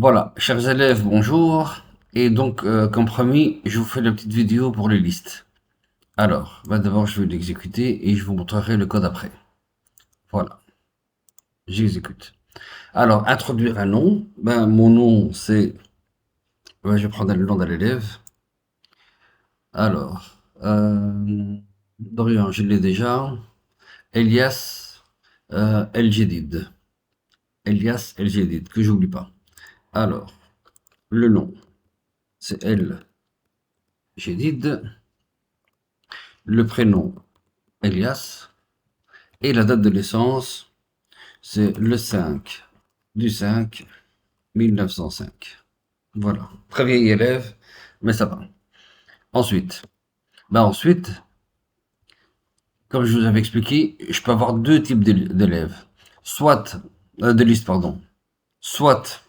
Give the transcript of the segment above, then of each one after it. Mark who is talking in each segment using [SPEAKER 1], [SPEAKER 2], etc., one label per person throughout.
[SPEAKER 1] Voilà, chers élèves, bonjour. Et donc, comme promis, je vous fais la petite vidéo pour les listes. Alors, d'abord, je vais l'exécuter et je vous montrerai le code après. Voilà, j'exécute. Alors, introduire un nom. Mon nom, c'est... je vais prendre le nom de l'élève. Alors, Dorian, je l'ai déjà. Elias El Jedid. Elias El Jedid, que j'oublie pas. Alors, le nom, c'est El Jedid. Le prénom, Elias. Et la date de naissance, c'est le 5 du 5 1905. Voilà. Très vieil élève, mais ça va. Ensuite, ensuite, comme je vous avais expliqué, je peux avoir deux types d'élèves. Soit, de listes, pardon. Soit,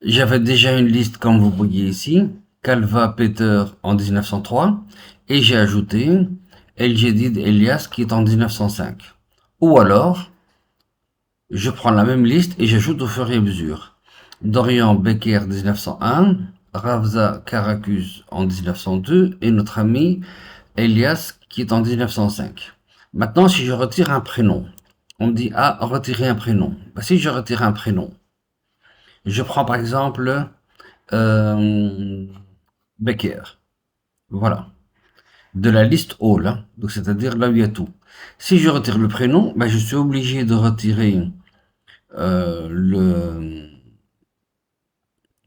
[SPEAKER 1] j'avais déjà une liste, comme vous voyez ici, Calva Peter en 1903, et j'ai ajouté El Jedid Elias qui est en 1905. Ou alors, je prends la même liste et j'ajoute au fur et à mesure. Dorian Becker 1901, Ravza Karakus en 1902 et notre ami Elias qui est en 1905. Maintenant, si je retire un prénom, on me dit ah, retirer un prénom. Si je retire un prénom, je prends par exemple euh, Becker. Voilà. De la liste all, hein. Donc c'est-à-dire là où il y a tout. Si je retire le prénom, je suis obligé de retirer la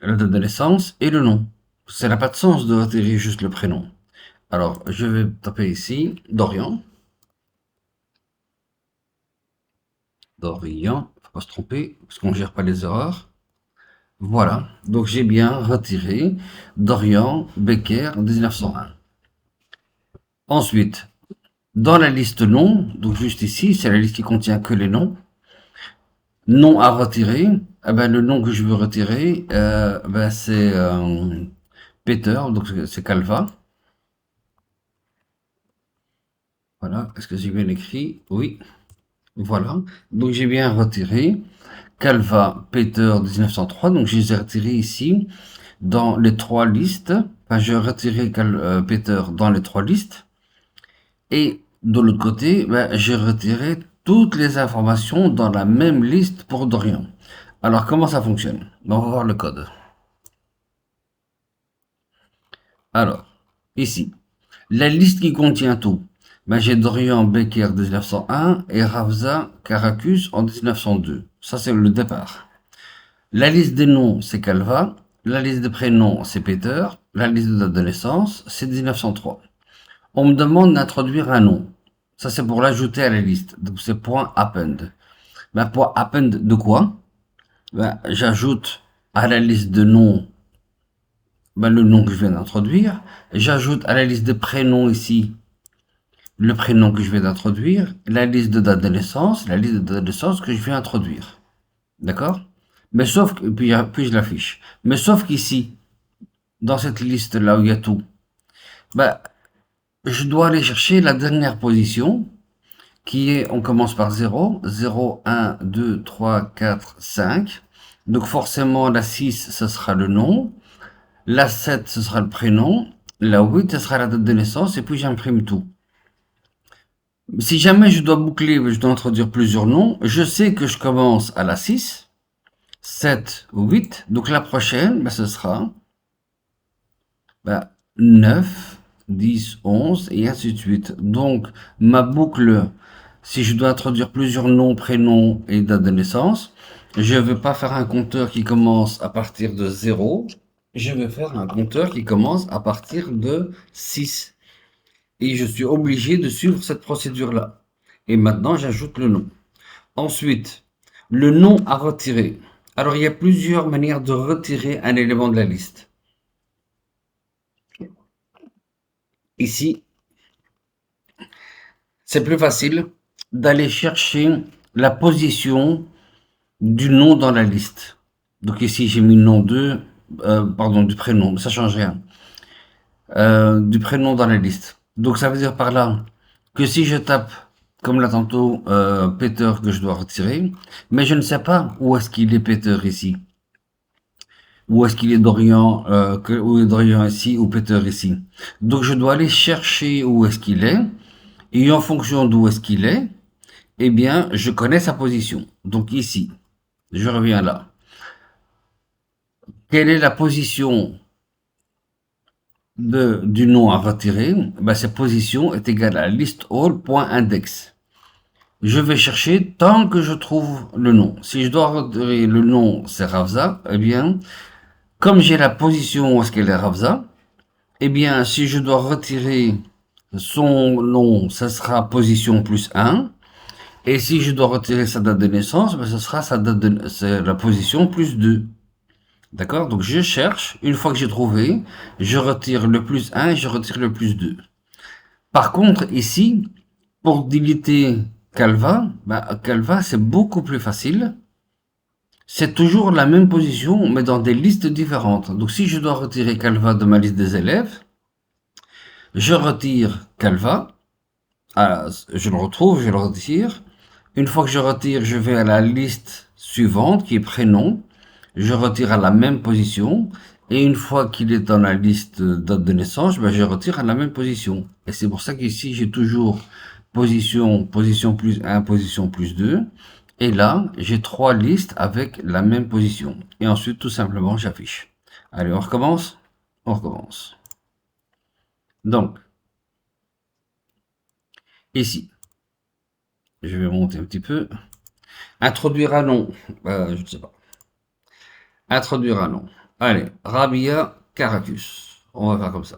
[SPEAKER 1] date de naissance et le nom. Ça n'a pas de sens de retirer juste le prénom. Alors, je vais taper ici Dorian. Dorian, faut pas se tromper, parce qu'on ne gère pas les erreurs. Voilà, donc j'ai bien retiré Dorian Becker 1901. Ensuite, dans la liste nom, donc juste ici, c'est la liste qui contient que les noms. Nom à retirer, le nom que je veux retirer, c'est Peter, donc c'est Calva. Voilà, est-ce que j'ai bien écrit? Oui, voilà. Donc j'ai bien retiré Calva Peter 1903, donc je les ai retirés ici dans les trois listes. Enfin, j'ai retiré Peter dans les trois listes. Et de l'autre côté, j'ai retiré toutes les informations dans la même liste pour Dorian. Alors comment ça fonctionne? On va voir le code. Alors, ici, la liste qui contient tout. J'ai Dorian Becker 1901 et Ravza Karakus en 1902. Ça, c'est le départ. La liste des noms, c'est Calva. La liste des prénoms, c'est Peter. La liste de date de naissance, c'est 1903. On me demande d'introduire un nom. Ça, c'est pour l'ajouter à la liste. Donc, c'est point append. Point append de quoi? J'ajoute à la liste de noms le nom que je viens d'introduire. J'ajoute à la liste de prénoms ici le prénom que je viens d'introduire, la liste de date de naissance, la liste de date de naissance que je viens d'introduire. D'accord? Mais sauf que, puis je l'affiche. Mais sauf qu'ici, dans cette liste-là où il y a tout, je dois aller chercher la dernière position, qui est, on commence par 0, 0, 1, 2, 3, 4, 5. Donc forcément, la 6, ce sera le nom. La 7, ce sera le prénom. La 8, ce sera la date de naissance. Et puis j'imprime tout. Si jamais je dois boucler, je dois introduire plusieurs noms, je sais que je commence à la 6, 7 ou 8. Donc la prochaine, ce sera 9, 10, 11 et ainsi de suite. Donc ma boucle, si je dois introduire plusieurs noms, prénoms et date de naissance, je ne vais pas faire un compteur qui commence à partir de 0. Je vais faire un compteur qui commence à partir de 6. Et je suis obligé de suivre cette procédure-là. Et maintenant, j'ajoute le nom. Ensuite, le nom à retirer. Alors, il y a plusieurs manières de retirer un élément de la liste. Ici, c'est plus facile d'aller chercher la position du nom dans la liste. Donc ici, j'ai mis le nom du prénom, ça change rien. Du prénom dans la liste. Donc ça veut dire par là que si je tape, comme là tantôt, Peter que je dois retirer, mais je ne sais pas où est-ce qu'il est Peter ici. Ou est-ce qu'il est Dorian, ou est Dorian ici, ou Peter ici. Donc je dois aller chercher où est-ce qu'il est, et en fonction d'où est-ce qu'il est, eh bien, je connais sa position. Donc ici, je reviens là. Quelle est la position du nom à retirer? Ben, cette position est égale à listAll.index. Je vais chercher tant que je trouve le nom. Si je dois retirer le nom, c'est Ravza, eh bien, comme j'ai la position où est-ce qu'elle est Ravza, eh bien, si je dois retirer son nom, ça sera position plus 1. Et si je dois retirer sa date de naissance, ben, ce sera c'est la position plus 2. D'accord? Donc je cherche, une fois que j'ai trouvé, je retire le plus 1 et je retire le plus 2. Par contre, ici, pour déliter Calva, ben, Calva c'est beaucoup plus facile. C'est toujours la même position, mais dans des listes différentes. Donc si je dois retirer Calva de ma liste des élèves, je retire Calva, je le retrouve, je le retire. Une fois que je retire, je vais à la liste suivante qui est prénom. Je retire à la même position. Et une fois qu'il est dans la liste date de naissance, ben je retire à la même position. Et c'est pour ça qu'ici, j'ai toujours position plus 1, position plus 2. Et là, j'ai trois listes avec la même position. Et ensuite, tout simplement, j'affiche. Allez, on recommence? On recommence. Donc, ici, je vais monter un petit peu. Introduire un nom. Je ne sais pas. Introduire un nom. Allez, Rabia Caracus. On va faire comme ça.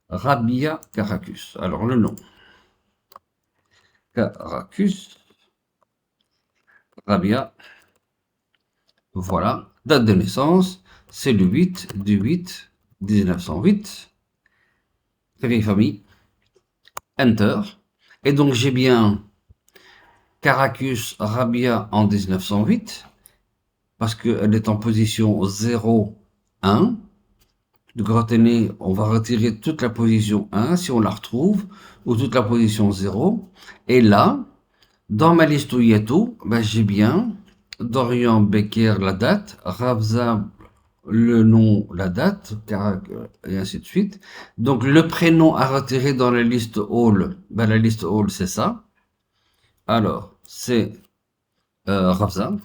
[SPEAKER 1] Rabia Caracus. Alors, le nom. Caracus. Rabia. Voilà. Date de naissance. C'est le 8 du 8 1908. Vieille famille. Enter. Et donc, j'ai bien Caracus Rabia en 1908. Parce qu'elle est en position 0, 1. Donc retenez, on va retirer toute la position 1 si on la retrouve, ou toute la position 0. Et là, dans ma liste où il y a tout, ben j'ai bien Dorian Becker la date, Ravza le nom, la date, et ainsi de suite. Donc le prénom à retirer dans la liste all, ben la liste all c'est ça. Alors, c'est Ravza.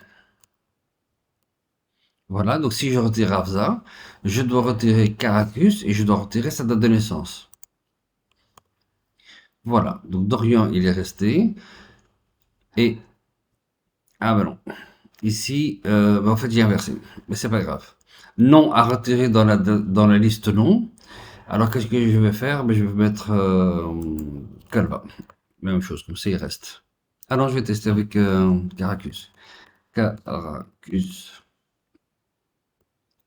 [SPEAKER 1] Voilà, donc si je retire Ravza, je dois retirer Caracus et je dois retirer sa date de naissance. Voilà, donc Dorian il est resté. Et, ah ben non, ici, en fait j'ai inversé, mais c'est pas grave. Nom à retirer dans la liste nom. Alors qu'est-ce que je vais faire? Ben, je vais mettre Calva. Même chose, comme ça il reste. Alors je vais tester avec Caracus. Caracus.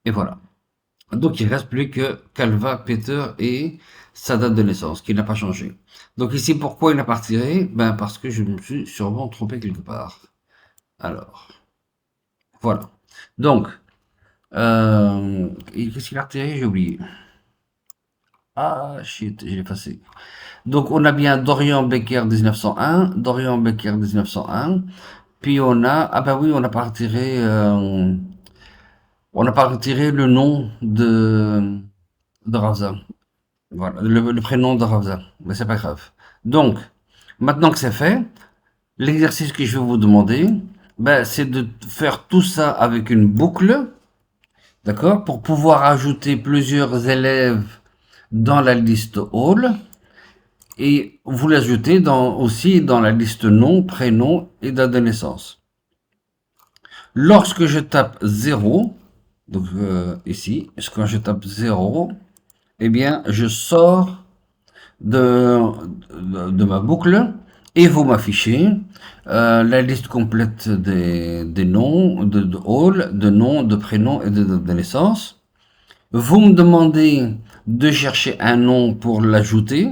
[SPEAKER 1] Et voilà. Donc, il reste plus que Calva, Peter et sa date de naissance, qui n'a pas changé. Donc ici, pourquoi il n'a pas retiré? Ben, parce que je me suis sûrement trompé quelque part. Alors, voilà. Donc, qu'est-ce qu'il a retiré? J'ai oublié. Ah, shit, j'ai effacé. Donc, on a bien Dorian Becker 1901, Dorian Becker 1901, puis on a, ah ben oui, on n'a pas retiré le nom de Ravza. Voilà, le prénom de Ravza. Mais c'est pas grave. Donc, maintenant que c'est fait, l'exercice que je vais vous demander, ben, c'est de faire tout ça avec une boucle, d'accord, pour pouvoir ajouter plusieurs élèves dans la liste all et vous l'ajoutez aussi dans la liste nom, prénom et date de naissance. Lorsque je tape 0, donc ici, quand je tape 0, eh bien, je sors de, de ma boucle et vous m'affichez la liste complète des noms, de all, de nom, de prénom et de naissance. Vous me demandez de chercher un nom pour l'ajouter.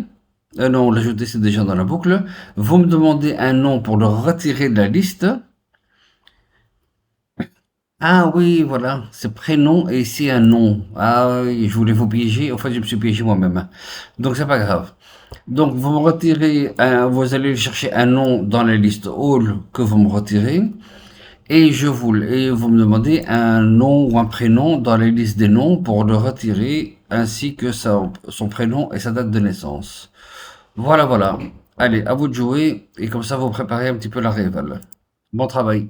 [SPEAKER 1] Non, l'ajouter c'est déjà dans la boucle. Vous me demandez un nom pour le retirer de la liste. Ah oui, voilà, c'est prénom et ici un nom. Ah oui, je voulais vous piéger. En fait, je me suis piégé moi-même. Donc, c'est pas grave. Donc, vous me retirez, vous allez chercher un nom dans la liste all que vous me retirez. Et vous me demandez un nom ou un prénom dans les listes des noms pour le retirer, ainsi que son prénom et sa date de naissance. Voilà, voilà. Allez, à vous de jouer, et comme ça vous préparez un petit peu la réval. Bon travail.